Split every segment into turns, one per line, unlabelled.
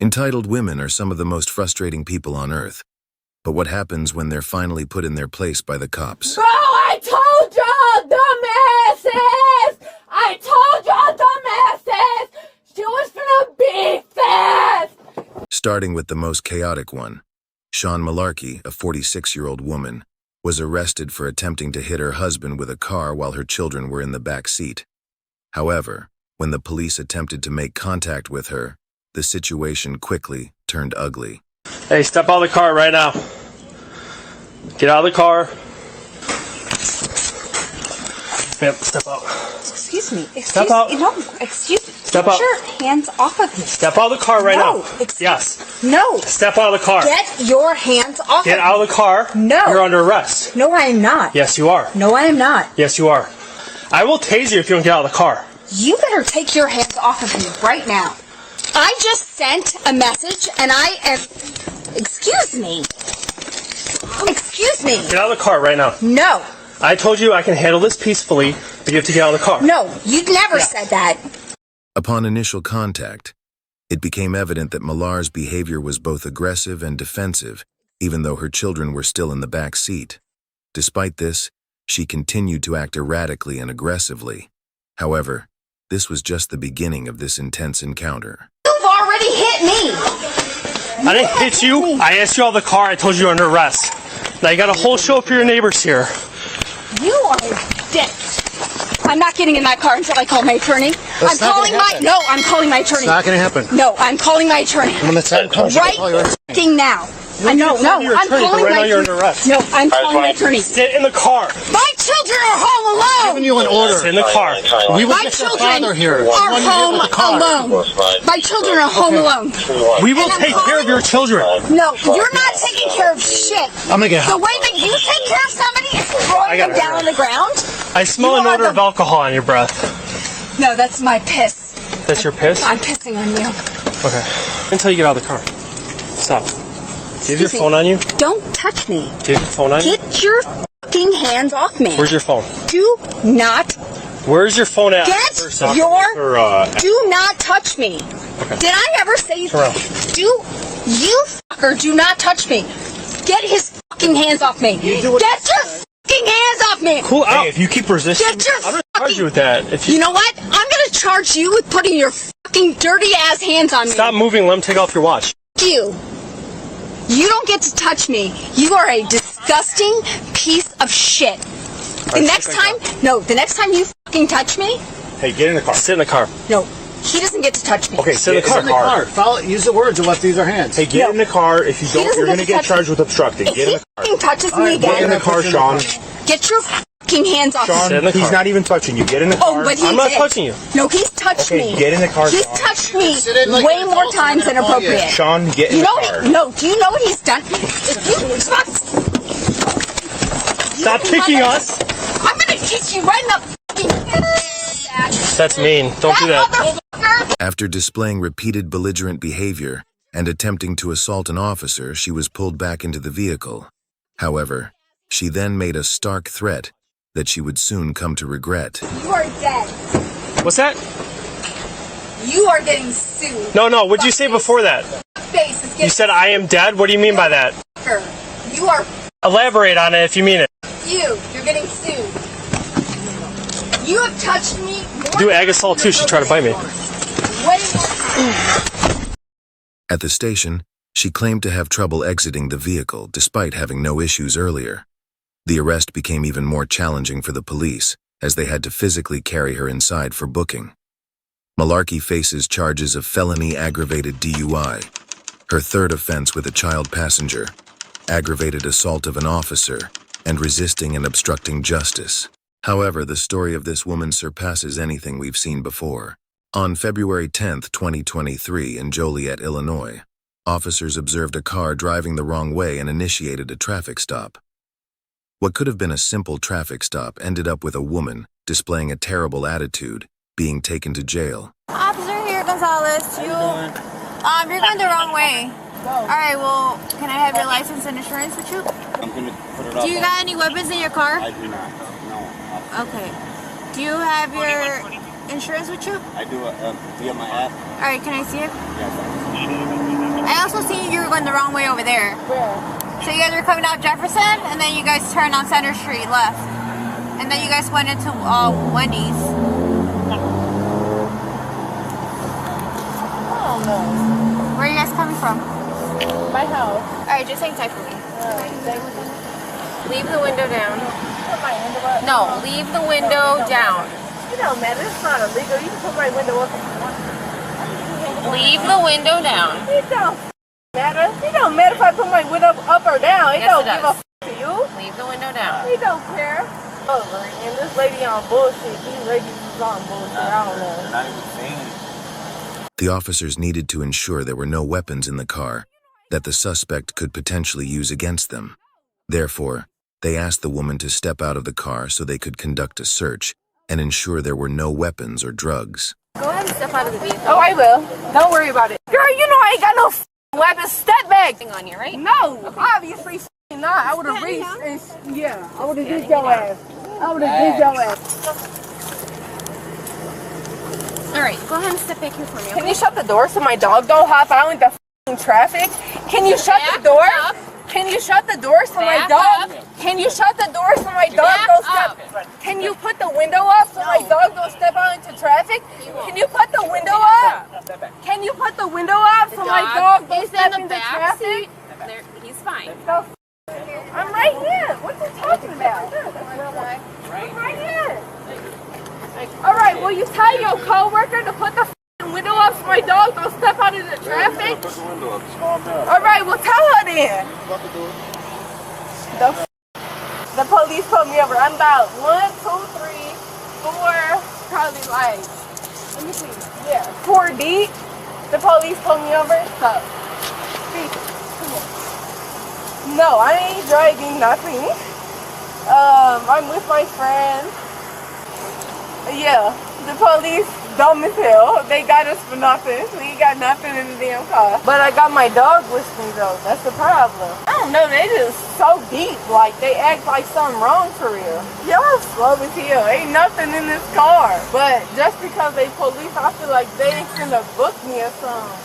Entitled women are some of the most frustrating people on earth. But what happens when they're finally put in their place by the cops?
Bro, I told y'all the masses! I told y'all the masses! She was gonna be fast!
Starting with the most chaotic one, Sean Malarkey, a 46-year-old woman, was arrested for attempting to hit her husband with a car while her children were in the back seat. However, when the police attempted to make contact with her, the situation quickly turned ugly.
Hey, step out of the car right now. Get out of the car. Ma'am, step out.
Excuse me.
Step out.
No, excuse me.
Step out.
Get your hands off of me.
Step out of the car right now. Yes.
No.
Step out of the car.
Get your hands off
Get
of
out of the car.
No.
You're under arrest.
me. No, I am not.
Yes, you are.
No, I am not.
Yes, you are. I will tase you if you don't get out of the car.
You better take your hands off of me right now. I just sent a message and I am... Excuse me. Excuse me.
Get out of the car right now.
No.
I told you I can handle this peacefully, but you have to get out of the car.
No, you never said that.
Upon initial contact, it became evident that Millar's behavior was both aggressive and defensive, even though her children were still in the back seat. Despite this, she continued to act erratically and aggressively. However, this was just the beginning of this intense encounter.
You've already hit me.
I didn't hit you. I asked you out of the car. I told you you're under arrest. Now you got a whole show for your neighbors here.
You are a dick. I'm not getting in that car until I call my attorney. I'm calling my attorney.
It's not going to happen.
No, I'm calling my attorney.
When the time comes,
right now. I'm calling my attorney. No, I'm calling my attorney.
Sit in the car.
My children are home alone.
Giving you an order.
Sit in the car.
We will
My
get your
children
father here.
are home alone. My children are home alone.
We will take care of your children.
No, you're not taking care of shit.
I'm going to get
The way that you take care of somebody is throwing them down on the ground.
I smell an odor of alcohol on your breath.
No, that's my piss.
That's your piss?
I'm pissing on you.
Okay. Until you get out of the car. Stop. Do you have your phone on you?
Don't touch me.
Do you have your phone on you?
Get your fucking hands off me.
Where's your phone?
Do not.
Where's your phone at?
Get do not touch me. Okay. Did I ever say you fucker do not touch me? Get his fucking hands off me. Get your fucking hands off me.
Cool out.
Hey, if you keep resisting,
I'm going to charge you with that. If
you know what? I'm going to charge you with putting your fucking dirty ass hands on me.
Stop moving. Let him take off your watch.
You. You don't get to touch me. You are a disgusting piece of shit. The next time you fucking touch me...
hey, get in the car.
Sit in the car.
No, he doesn't get to touch me.
Okay,
sit in the car.
Follow, use the words of what these are hands.
Hey, get in the car. If you don't, you're going to get charged with obstructing.
If
Get in
he
the car.
fucking touches me again...
Get in the car, Sean.
Get your fucking hands off
Sean,
me.
he's not even touching you. Get in the car.
Oh, but he
I'm not
did.
touching you.
No, he's touched
Okay,
me.
get in the car,
He's
Sean.
touched me
in like
way
an
more
adult
times than
and call you.
appropriate.
Sean, get in the car.
Do you know what he's done? If you
Stop kicking us.
I'm gonna kick you right in the fucking...
That's mean. Don't do that.
After displaying repeated belligerent behavior and attempting to assault an officer, she was pulled back into the vehicle. However, she then made a stark threat that she would soon come to regret.
You are dead.
What's that?
You are getting sued.
No. What'd you say before that?
Face is
You said I am dead? What do you mean by that?
You are...
Elaborate on it if you mean it.
You're getting sued. You have touched me more...
Do Agasol too. She tried to bite me.
Way more...
At the station, she claimed to have trouble exiting the vehicle despite having no issues earlier. The arrest became even more challenging for the police, as they had to physically carry her inside for booking. Malarkey faces charges of felony aggravated DUI, her third offense with a child passenger, aggravated assault of an officer, and resisting and obstructing justice. However, the story of this woman surpasses anything we've seen before. On February 10, 2023, in Joliet, Illinois, officers observed a car driving the wrong way and initiated a traffic stop. What could have been a simple traffic stop ended up with a woman displaying a terrible attitude, being taken to jail.
Officer here, Gonzalez. You're going the wrong way. All right, well, can I have your license and insurance with you?
I'm going to put it up.
Do you got any weapons in your car?
I do not. No.
Okay. Do you have your insurance with you?
I do. Do you have my app?
All right, can I see it?
Yes.
also seen you were going the wrong way over there.
Where?
So you guys were coming out Jefferson, and then you guys turned on Center Street left. And then you guys went into Wendy's.
I don't know.
Where are you guys coming from?
My house.
Alright, just hang tight for me.
Thank you.
Leave the window down.
Put my window up.
No, leave the window down.
You know, man, it's not illegal. You can put my window up if you want.
Leave the window down.
It don't matter. It don't matter if I put my window up or down. It
Yes,
don't
it
give a
does.
to you.
Leave the window down.
He don't care. Oh, and this lady on bullshit. These ladies is on bullshit. I don't know.
They're not even saying.
The officers needed to ensure there were no weapons in the car that the suspect could potentially use against them. Therefore, they asked the woman to step out of the car so they could conduct a search and ensure there were no weapons or drugs.
Go ahead and step out of the vehicle.
Oh, I will. Don't worry about it. Girl, you know I ain't got no weapons. Step back.
On you, right?
No, obviously not. I would have reached and yeah, I would have did your ass. I would have did your ass.
Alright, go ahead and step back here for me,
Can
okay?
you shut the door so my dog don't hop out in the traffic? Can you shut the
Back
door?
up.
Can you shut the door so my
Back
dog?
up.
Can you shut the door so my dog
Back
don't
up.
step? Can you put the window up so my dog don't step out into traffic? Can you put the window up? Can you put the window up so my dog don't
He's
step
in the
into
back
traffic?
seat. There, he's fine.
I'm right here. What you talking about? I'm right here. All right, will you tell your coworker to put the window up so my dog don't step out into traffic? All right, well tell her then. The police pulled me over. I'm about 1, 2, 3, 4, probably like, let me see, yeah, 4 deep. The police pulled me over. So, see, come here. No, I ain't driving nothing. I'm with my friend. Yeah, the police dumb as hell. They got us for nothing. We ain't got nothing in the damn car. But I got my dog with me though. That's the problem. I don't know. They just so deep. Like they act like something wrong for real. Y'all slow as hell. Ain't nothing in this car. But just because they police, I feel like they ain't gonna book me or something.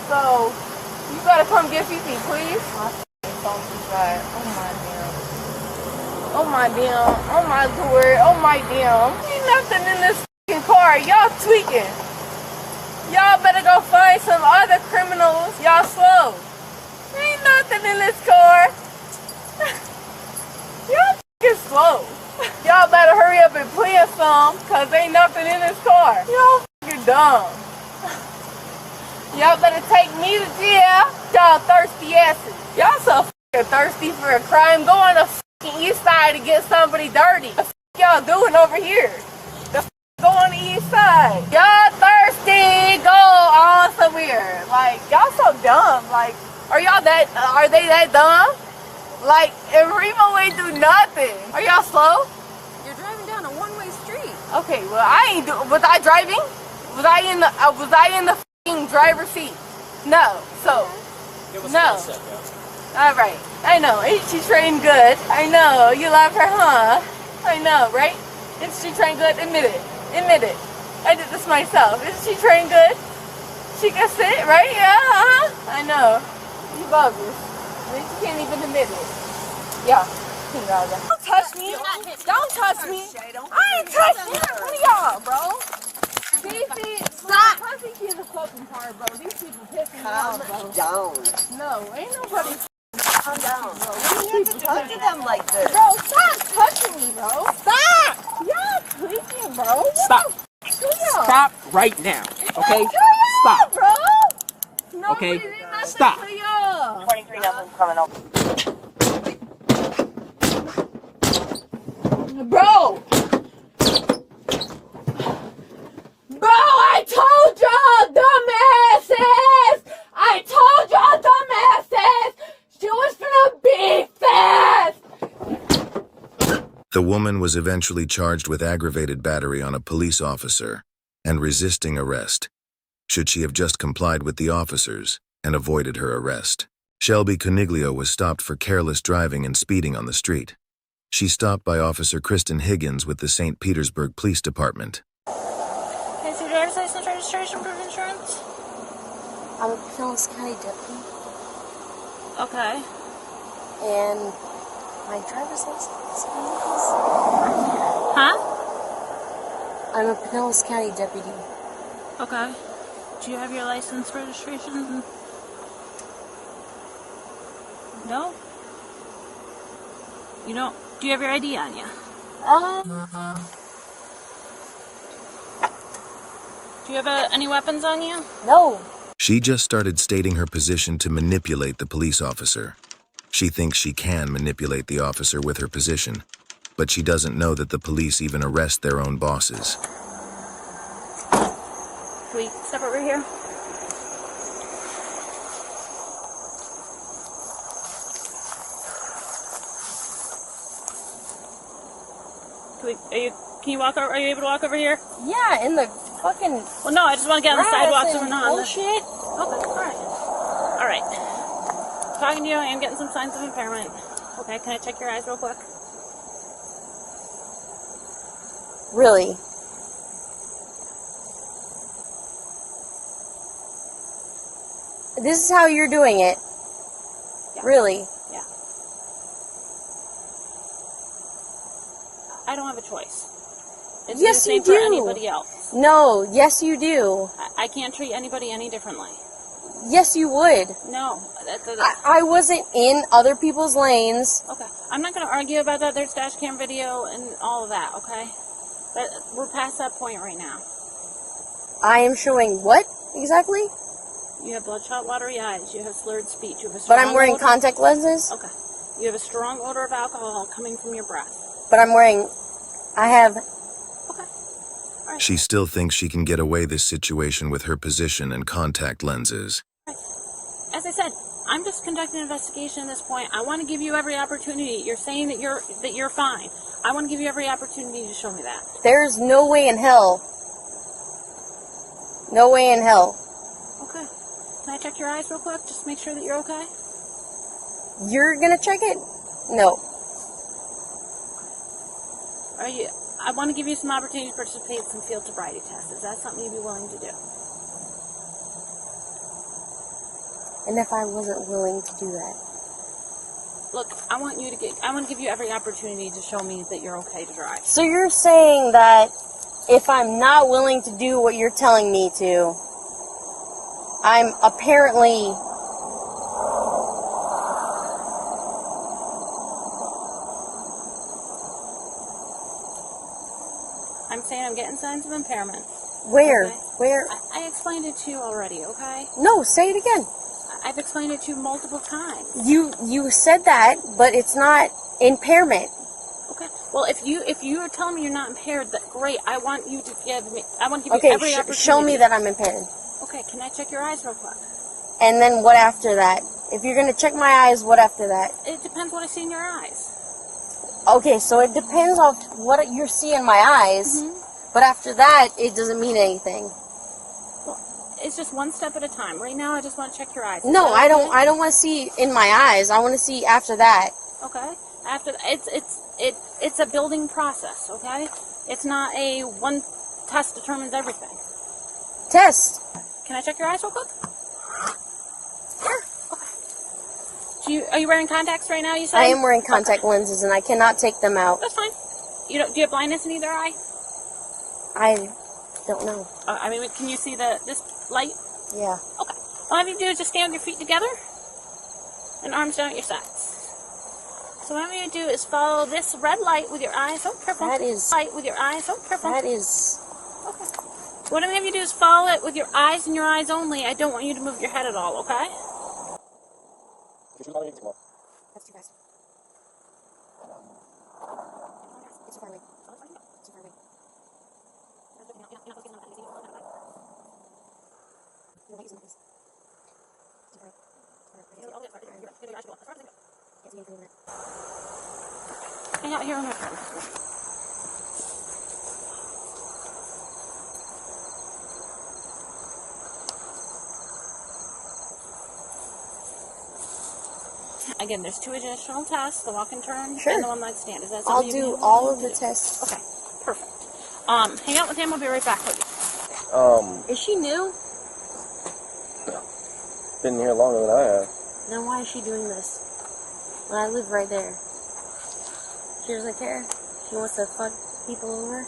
So you gotta come get Fifi, please. My phone is right. Oh my damn. Oh my damn. Oh my lord. Oh my damn. Ain't nothing in this car. Y'all tweaking. Y'all better go find some other criminals. Y'all slow. Ain't nothing in this car. Y'all f***ing slow. Y'all better hurry up and plan some, cause ain't nothing in this car. Y'all f***ing dumb. Y'all better take me to jail. Y'all thirsty asses. Y'all so f***ing thirsty for a crime. Go on the f***ing east side to get somebody dirty. What the f*** y'all doing over here? Go on the east side. Y'all thirsty? Go on somewhere. Like, y'all so dumb. Like, are they that dumb? Like, if Remo ain't do nothing. Are y'all slow?
You're driving down a one-way street.
Okay, well, was I driving? Was I in the f***ing driver's seat? No. So, no. All right. I know. Ain't she trained good? I know. You love her, huh? I know, right? Isn't she trained good? Admit it. Admit it. I did this myself. Isn't she trained good? She can sit, right? Yeah, I know. You bogus. She can't even admit it. Yeah. Don't touch me. Don't touch me. I ain't touching either one of y'all, bro. Stop. Pussy kids a fucking car, bro. These people pissing me off, bro.
Down.
No, ain't nobody calm down, bro.
Talk to them like this.
Bro, stop touching me, bro. Stop. Y'all tweaking, bro.
Stop. Stop right now. Okay? Stop.
Bro. No,
Okay?
we did nothing
Stop.
to y'all.
23 nothing's coming up.
Bro. Bro, I told y'all, dumbasses. I told y'all, dumbasses. She was finna be fast.
The woman was eventually charged with aggravated battery on a police officer and resisting arrest, should she have just complied with the officers and avoided her arrest. Shelby Coniglio was stopped for careless driving and speeding on the street. She stopped by Officer Kristen Higgins with the St. Petersburg Police Department.
Can I see your driver's license, registration, proof of insurance?
I'm a Pinellas County deputy.
Okay.
And my driver's license.
Huh?
I'm a Pinellas County deputy.
Okay. Do you have your license registration? No? You don't? Do you have your ID on you? Do you have any weapons on you?
No.
She just started stating her position to manipulate the police officer. She thinks she can manipulate the officer with her position, but she doesn't know that the police even arrest their own bosses.
Can we step over here? Can you walk over? Are you able to walk over here?
Yeah, in the fucking.
Well, no, I just want to get on the sidewalk so we're not on the.
Bullshit.
Okay, all right. Talking to you, I am getting some signs of impairment. Okay, can I check your eyes real quick?
Really? This is how you're doing it?
Yeah.
Really?
Yeah. I don't have a choice. It's
Yes,
the same
you do.
for anybody else.
No, yes you do.
I can't treat anybody any differently.
Yes you would.
No.
I wasn't in other people's lanes.
Okay. I'm not going to argue about that. There's dash cam video and all of that, okay? But we're past that point right now.
I am showing what exactly?
You have bloodshot, watery eyes. You have slurred speech. You have a
But
strong
I'm wearing
odor.
contact lenses.
Okay. You have a strong odor of alcohol coming from your breath.
But I have.
Okay. All right.
She still thinks she can get away this situation with her position and contact lenses.
As I said, I'm just conducting an investigation at this point. I want to give you every opportunity. You're saying that you're fine. I want to give you every opportunity to show me that.
There's no way in hell. No way in hell.
Okay. Can I check your eyes real quick? Just make sure that you're okay.
You're gonna check it? No.
Are you? I want to give you some opportunity to participate in some field sobriety tests. Is that something you'd be willing to do?
And if I wasn't willing to do that?
Look, I want to give you every opportunity to show me that you're okay to drive.
So you're saying that if I'm not willing to do what you're telling me to, I'm apparently...
I'm saying I'm getting signs of impairment.
Where?
Okay?
Where?
I explained it to you already, okay?
No, say it again.
I've explained it to you multiple times.
You said that, but it's not impairment.
Okay. Well, if you are telling me you're not impaired, that great. I want you to give you every opportunity.
Show me that I'm impaired.
Okay. Can I check your eyes real quick?
And then what after that? If you're gonna check my eyes, what after that?
It depends what I see in your eyes.
Okay, so it depends on what you see in my eyes, but after that, it doesn't mean anything.
Well, it's just one step at a time. Right now, I just want to check your eyes.
No, I don't. I don't want to see in my eyes. I want to see after that.
Okay. After it's a building process. Okay. It's not a one test determines everything.
Test.
Can I check your eyes real quick? Sure. Okay. Are you wearing contacts right now? You said
I am wearing contact lenses, and I cannot take them out.
That's fine. Do you have blindness in either eye?
I don't know.
I mean, can you see this light?
Yeah.
Okay. All I have you do is just stand with your feet together and arms down at your sides. So what I'm going to do is follow this red light with your eyes. Oh, careful.
That is...
Light with your eyes. Oh, careful.
That is...
Okay. What I'm going to have you do is follow it with your eyes and your eyes only. I don't want you to move your head at all, okay?
That's too fast. It's too far away. Too far away. You're not using this. Too far away.
Hang out here on my phone. Again, there's two additional tests, the walk and turn and the one night stand. Is that
I'll
something
do all of the tests.
Okay, perfect. Hang out with him, I'll be right back with you.
Is she new?
Been here longer than I have.
then why is she doing this? When I live right there. She doesn't care. She wants to fuck people over.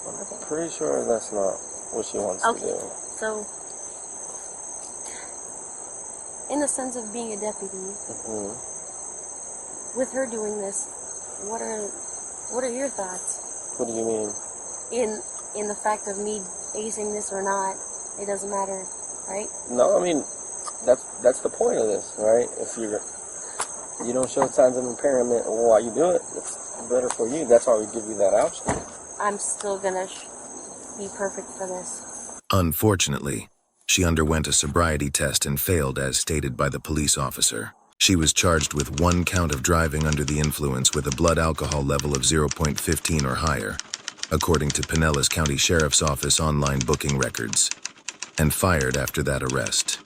I'm pretty sure that's not what she wants to do.
So, in the sense of being a deputy, with her doing this, what are your thoughts?
What do you mean?
In the fact of me acing this or not, it doesn't matter, right?
No, I mean, that's the point of this, right? If you don't show signs of impairment while you do it, it's better for you. That's why we give you that option.
I'm still gonna be perfect for this.
Unfortunately, she underwent a sobriety test and failed as stated by the police officer. She was charged with 1 count of driving under the influence with a blood alcohol level of 0.15 or higher, according to Pinellas County Sheriff's Office online booking records, and fired after that arrest.